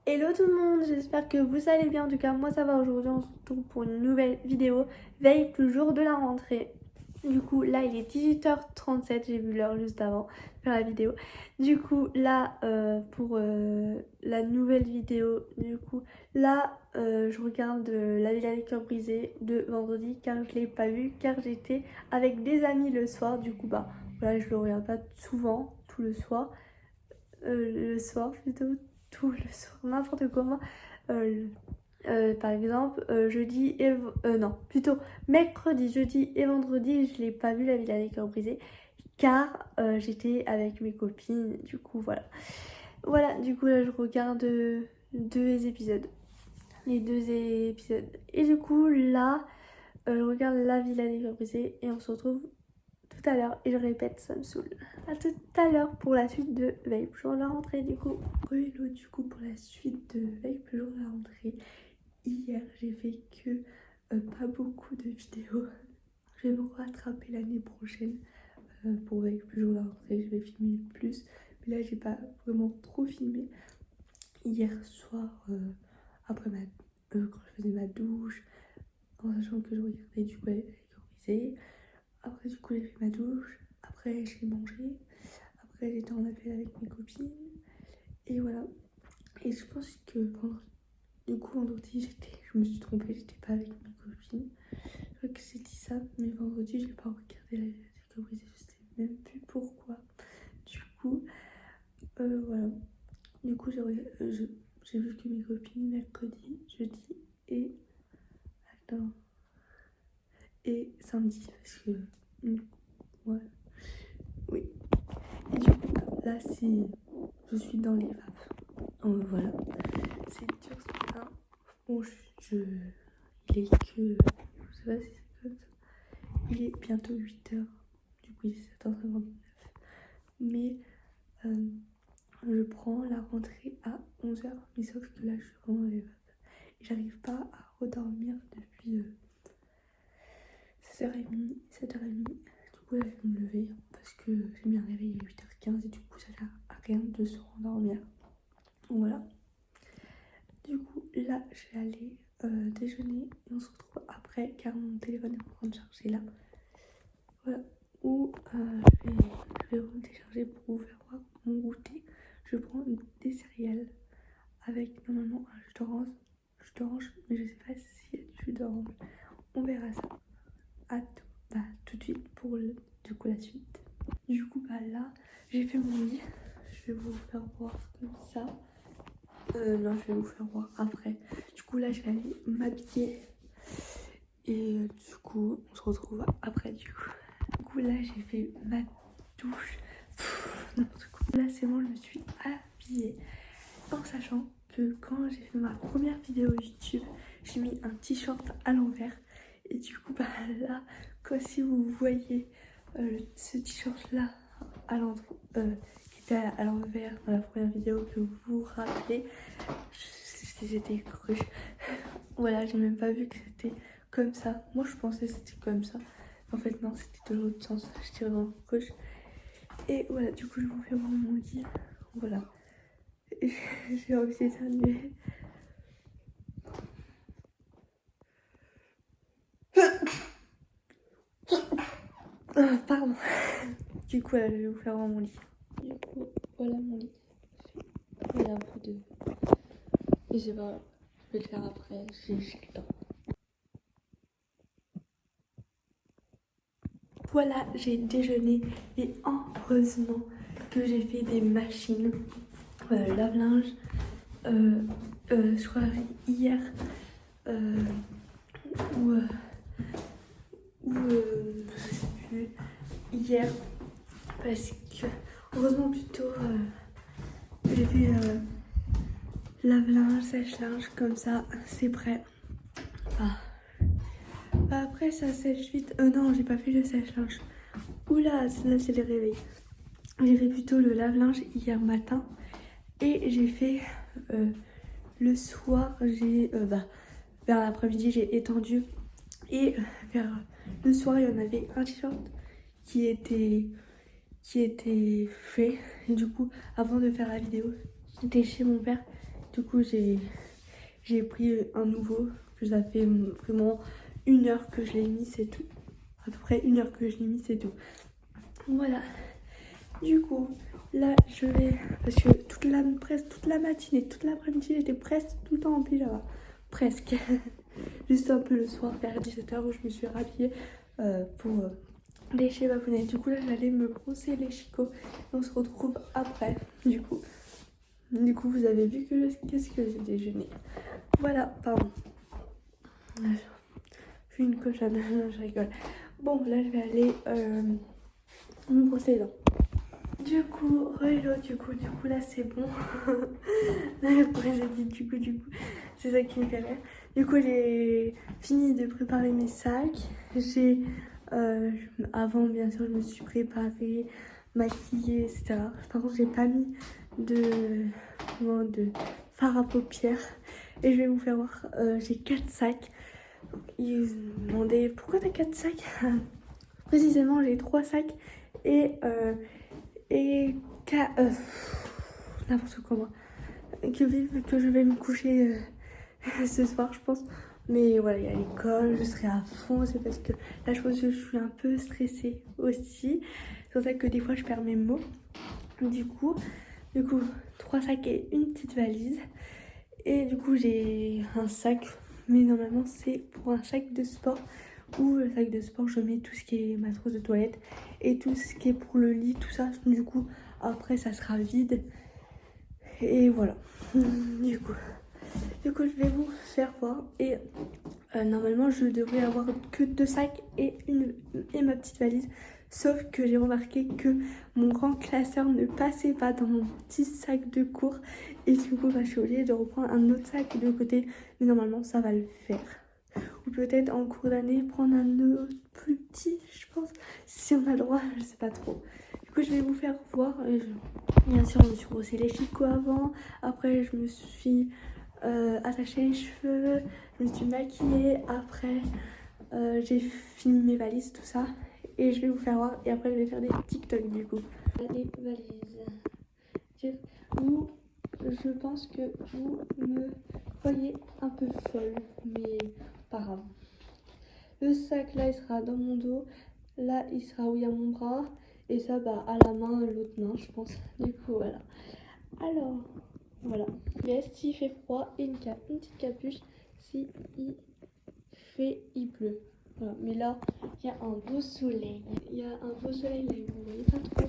Hello tout le monde, j'espère que vous allez bien. En tout cas, moi ça va. Aujourd'hui, on se retrouve pour une nouvelle vidéo. Veille plus jour de la rentrée. Du coup, là il est 18h37, j'ai vu l'heure juste avant de faire la vidéo. Du coup, là pour la nouvelle vidéo, du coup, là je regarde La Ville à cœur brisé de vendredi car je l'ai pas vu, car j'étais avec des amis le soir. Du coup, bah voilà, je le regarde pas souvent, tout le soir plutôt, tout le soir, n'importe comment. Par exemple, jeudi et non, plutôt mercredi, jeudi et vendredi, je l'ai pas vu La Ville avec cœur brisé car j'étais avec mes copines. Du coup, voilà. Du coup, là, je regarde deux épisodes, les deux épisodes. Et du coup, là, je regarde La Ville avec cœur brisé et on se retrouve tout à l'heure. Et je répète, ça me saoule. À tout à l'heure pour la suite de Veille plus jour de la rentrée. Du coup, hello, du coup, pour la suite de Veille plus jour de la rentrée. Hier, j'ai fait que pas beaucoup de vidéos. Je vais me rattraper l'année prochaine pour Veille plus jour de la rentrée. Je vais filmer plus. Mais là, j'ai pas vraiment trop filmé. Hier soir, après quand je faisais ma douche, en sachant que je regardais du coup avec Corisée. Après, du coup, j'ai fait ma douche. Après, j'ai mangé. Après, j'étais en appel avec mes copines. Et voilà. Et je pense que vendredi, je me suis trompée, j'étais pas avec mes copines. Je crois que j'ai dit ça, mais vendredi, j'ai pas regardé la vidéo brisée, je sais même plus pourquoi. Du coup, voilà. Du coup, j'ai vu que mes copines mercredi, jeudi et. Attends. Et samedi, parce que. Ouais. Oui. Et du coup, là, je suis dans les vapes. Voilà. C'est dur ce matin. Bon, il est que. Je sais pas si c'est comme ça. Il est bientôt 8h. Du coup, il est 7h59. Mais je prends la rentrée à 11h. Mais sauf que là, je suis vraiment dans les vapes. Et j'arrive pas à redormir depuis 16h30, 7h30. Du coup, là, je vais me lever parce que j'ai mis un réveil à 8h15 et du coup, ça sert à rien de se rendormir. Donc voilà. Du coup, là, je vais aller déjeuner et on se retrouve après car mon téléphone est en train de charger là. Voilà. Ou je vais redécharger pour vous faire voir mon goûter. Je prends des céréales avec normalement un jus d'orange, mais je sais pas s'il y a du jus d'orange. On verra ça. À tout de suite pour du coup la suite. Du coup, là, j'ai fait mon lit. Je vais vous faire voir comme ça. Non, je vais vous faire voir après. Du coup, là, je vais aller m'habiller. Et du coup, on se retrouve après, du coup. Là, j'ai fait ma douche. N'importe quoi. Là, c'est bon, je me suis habillée. En sachant que quand j'ai fait ma première vidéo YouTube, j'ai mis un t-shirt à l'envers. Et du coup, là, si vous voyez ce t-shirt-là qui était à l'envers dans la première vidéo, que vous vous rappelez, j'étais cruche. Voilà, j'ai même pas vu que c'était comme ça. Moi, je pensais que c'était comme ça. En fait, non, c'était de l'autre sens. J'étais vraiment cruche. Et voilà, du coup, je vous fais voir mon lit. Voilà. J'ai envie d'éternuer. Pardon. Du coup, là, je vais vous faire voir mon lit. Du coup, voilà mon lit. Il y a un peu de. Je sais pas, je vais le faire après, j'ai le temps. Voilà, j'ai déjeuné et heureusement que j'ai fait des machines lave-linge. Je crois hier ou je sais plus, hier parce que heureusement plutôt j'ai fait lave-linge, sèche-linge comme ça, c'est prêt. Après ça sèche vite. Non, j'ai pas fait le sèche-linge. Oula, là c'est le réveil. J'ai fait plutôt le lave-linge hier matin et j'ai fait le soir, vers l'après-midi j'ai étendu et vers le soir il y en avait un t-shirt qui était fait et du coup avant de faire la vidéo j'étais chez mon père Du coup j'ai pris un nouveau que ça fait vraiment 1 heure que je l'ai mis, c'est tout. À peu près 1 heure que je l'ai mis, c'est tout. Voilà. Du coup, là je vais, parce que presque toute la matinée, toute l'après-midi, j'étais presque tout le temps en pyjama. Presque. Juste un peu le soir vers 17h où je me suis rhabillée pour lécher ma poney. Du coup là j'allais me brosser les chicots. On se retrouve après. Du coup vous avez vu qu'est-ce que j'ai déjeuné. Voilà, pardon. Je suis une cochonne, non, je rigole. Bon là je vais aller me brosser les dents. Du coup, là c'est bon. Après j'ai dit du coup, c'est ça qui me fait rire. Du coup j'ai fini de préparer mes sacs. Avant bien sûr je me suis préparée, maquillée, etc. Par contre j'ai pas mis de fard à paupières. Et je vais vous faire voir, j'ai 4 sacs. Ils me demandaient pourquoi t'as 4 sacs. Précisément j'ai 3 sacs et n'importe quoi moi. Que je vais me coucher ce soir je pense. Mais voilà, il y a l'école, je serai à fond. C'est parce que là je pense que je suis un peu stressée aussi. C'est pour ça que des fois je perds mes mots. Du coup 3 sacs et une petite valise. Et du coup j'ai un sac, mais normalement c'est pour un sac de sport. Où le sac de sport je mets tout ce qui est ma trousse de toilette et tout ce qui est pour le lit, tout ça. Du coup après ça sera vide. Et voilà. Du coup je vais vous faire voir. Et normalement je devrais avoir que 2 sacs et ma petite valise. Sauf que j'ai remarqué que mon grand classeur ne passait pas dans mon petit sac de cours. Et du coup je suis obligée de reprendre un autre sac de côté. Mais normalement ça va le faire. Ou peut-être en cours d'année prendre un autre plus petit, je pense. Si on a le droit, je sais pas trop. Du coup je vais vous faire voir. Bien sûr je me suis brossé les chicots avant. Après je me suis attaché les cheveux. Je me suis maquillée. Après j'ai fini mes valises, tout ça. Et je vais vous faire voir. Et après je vais faire des TikTok du coup. Les valises. Je pense que vous me voyez un peu folle. Mais pas grave. Le sac là il sera dans mon dos. Là il sera où il y a mon bras. Et ça bah à la main, l'autre main je pense. Du coup voilà. Alors voilà. Veste s'il fait froid et une petite capuche si il pleut. Voilà. Mais là il y a un beau soleil. Il y a un beau soleil là vous voyez pas trop.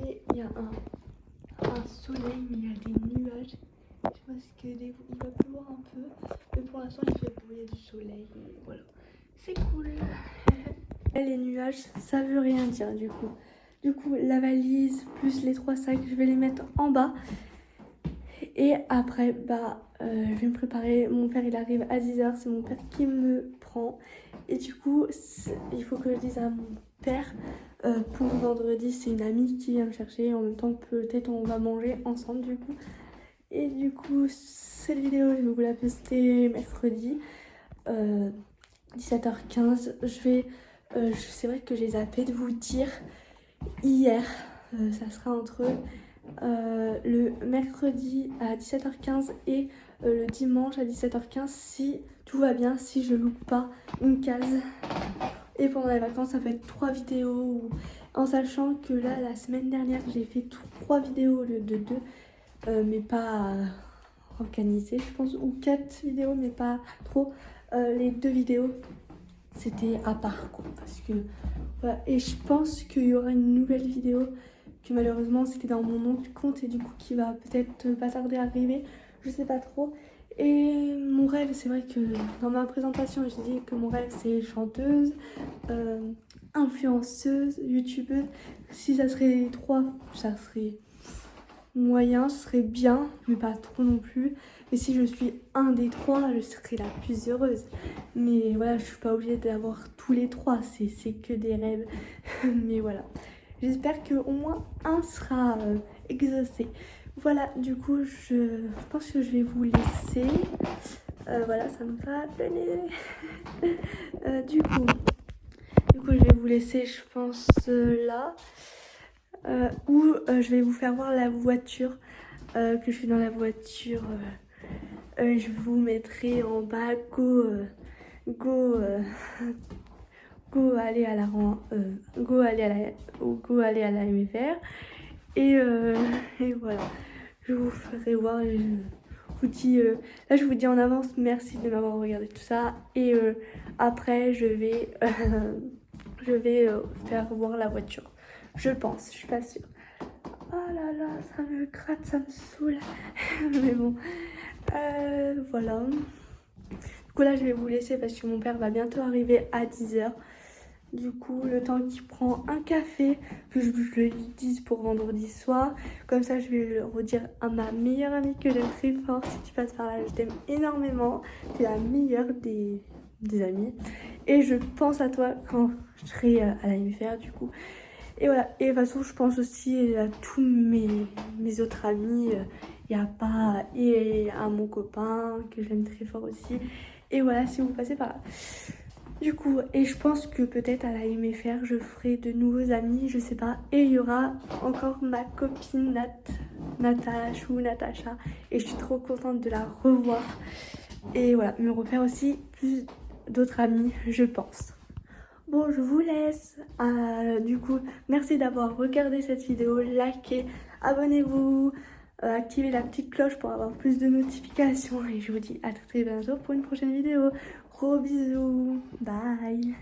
Et il y a un soleil mais il y a des nuages. Je pense qu'il va pleuvoir un peu. Mais pour l'instant il fait beau, il y a du soleil. Voilà. C'est cool. Les nuages, ça veut rien dire du coup. Du coup, la valise plus les 3 sacs, je vais les mettre en bas. Et après, je vais me préparer. Mon père, il arrive à 10h. C'est mon père qui me prend. Et du coup, il faut que je dise à mon père, pour vendredi, c'est une amie qui vient me chercher. En même temps, peut-être on va manger ensemble du coup. Et du coup, cette vidéo, je vais vous la poster mercredi. 17h15, c'est vrai que j'ai zappé de vous dire hier, ça sera entre le mercredi à 17h15 et le dimanche à 17h15 si tout va bien, si je loupe pas une case. Et pendant les vacances, ça va être 3 vidéos, en sachant que là, la semaine dernière, j'ai fait 3 vidéos au lieu de 2, mais pas organisées, je pense, ou 4 vidéos, mais pas trop. Les 2 vidéos c'était à part quoi, parce que voilà. Et je pense qu'il y aura une nouvelle vidéo que malheureusement c'était dans mon autre compte et du coup qui va peut-être pas tarder à arriver, je sais pas trop. Et mon rêve, c'est vrai que dans ma présentation j'ai dit que mon rêve c'est chanteuse, influenceuse, youtubeuse. Si ça serait les 3, ça serait moyen, ce serait bien, mais pas trop non plus. Mais si je suis un des 3, je serai la plus heureuse. Mais voilà, je suis pas obligée d'avoir tous les 3, c'est que des rêves. Mais voilà, j'espère qu'au moins un sera exaucé. Voilà, du coup, je pense que je vais vous laisser. Voilà, ça me va donner. Du coup, je vais vous laisser, je pense, là. Où je vais vous faire voir la voiture que je suis dans la voiture. Je vous mettrai en bas go aller à la go aller à la MFR et voilà, je vous ferai voir. Je vous dis là, je vous dis en avance merci de m'avoir regardé tout ça et après je vais faire voir la voiture, je pense, je suis pas sûre. Oh là là, ça me gratte, ça me saoule. Mais bon, voilà. Du coup là je vais vous laisser parce que mon père va bientôt arriver à 10h. Du coup, le temps qu'il prend un café, que je lui dise pour vendredi soir. Comme ça, je vais le redire à ma meilleure amie que j'aime très fort. Si tu passes par là, je t'aime énormément. Tu es la meilleure des amies. Et je pense à toi quand je serai à la MFR du coup. Et voilà. Et de toute façon, je pense aussi à tous mes autres amis. Il n'y a pas... Et à mon copain que j'aime très fort aussi. Et voilà, si vous passez par là. Du coup, et je pense que peut-être à la MFR, je ferai de nouveaux amis, je sais pas. Et il y aura encore ma copine Natacha. Et je suis trop contente de la revoir. Et voilà, me refaire aussi plus d'autres amis, je pense. Bon, je vous laisse. Du coup, merci d'avoir regardé cette vidéo. Likez, abonnez-vous, activez la petite cloche pour avoir plus de notifications. Et je vous dis à très bientôt pour une prochaine vidéo. Gros bisous. Bye.